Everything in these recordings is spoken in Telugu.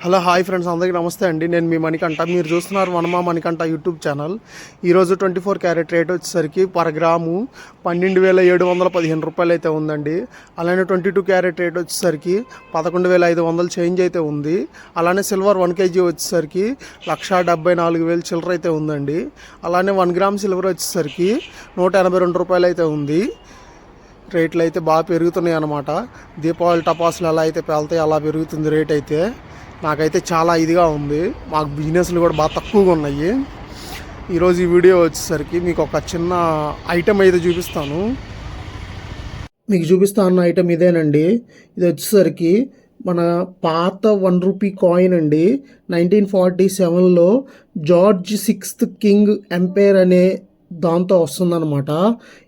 హలో హాయ్ ఫ్రెండ్స్, అందరికీ నమస్తే అండి. నేను మీ మణికంఠ. మీరు చూస్తున్నారు వనమా మణికంఠ యూట్యూబ్ ఛానల్. ఈరోజు 24 క్యారెట్ రేట్ వచ్చేసరికి పర్ గ్రాము 12,715 రూపాయలు అయితే ఉందండి. అలానే 22 క్యారెట్ రేట్ వచ్చేసరికి 11,500 చేంజ్ అయితే ఉంది. అలానే సిల్వర్ 1 kg వచ్చేసరికి 1,74,000 చిల్లర అయితే ఉందండి. అలానే 1 గ్రామ్ సిల్వర్ వచ్చేసరికి 182 రూపాయలు అయితే ఉంది. రేట్లు అయితే బాగా పెరుగుతున్నాయి అన్నమాట. దీపావళి టపాసులు ఎలా అయితే పేలుతాయి అలా పెరుగుతుంది రేట్ అయితే. నాకైతే చాలా ఇదిగా ఉంది. మాకు బిజినెస్లు కూడా బాగా తక్కువగా ఉన్నాయి. ఈరోజు ఈ వీడియో వచ్చేసరికి మీకు ఒక చిన్న ఐటెం అయితే చూపిస్తాను. మీకు చూపిస్తా అన్న ఐటెం ఇదేనండి. ఇది వచ్చేసరికి మన పాత 1 రూపీ కాయిన్ అండి. 1947లో జార్జ్ 6th కింగ్ ఎంపైర్ అనే దాంతో వస్తుందన్నమాట.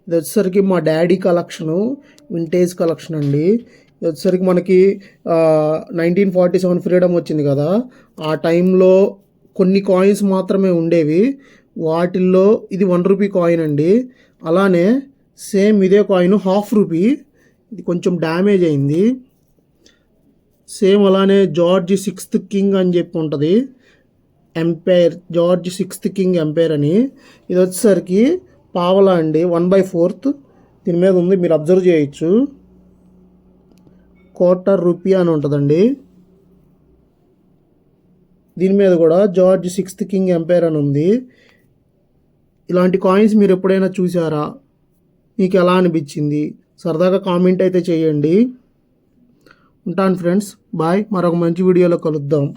ఇది వచ్చేసరికి మా డాడీ కలెక్షను, వింటేజ్ కలెక్షన్ అండి. ఇది వచ్చేసరికి మనకి 1947 ఫ్రీడమ్ వచ్చింది కదా, ఆ టైంలో కొన్ని కాయిన్స్ మాత్రమే ఉండేవి. వాటిల్లో ఇది 1 రూపీ కాయిన్ అండి. అలానే సేమ్ ఇదే కాయిన్ 1/2 రూపీ, ఇది కొంచెం డ్యామేజ్ అయింది. సేమ్ అలానే జార్జ్ 6th కింగ్ అని చెప్పి ఉంటుంది, umpire, George 6th king umpire అని. ఇది వచ్చేసరికి పావలా అండి, 1/4 దీని మీద ఉంది, మీరు అబ్జర్వ్ చేయొచ్చు. 1/4 రూపీ అని ఉంటుందండి. దీని మీద కూడా జార్జ్ 6th కింగ్ ఎంపైర్ అని ఉంది. ఇలాంటి కాయిన్స్ మీరు ఎప్పుడైనా చూసారా? మీకు ఎలా అనిపించింది? సరదాగా కామెంట్ అయితే చేయండి. ఉంటాను ఫ్రెండ్స్, బాయ్. మరొక మంచి వీడియోలో కలుద్దాం.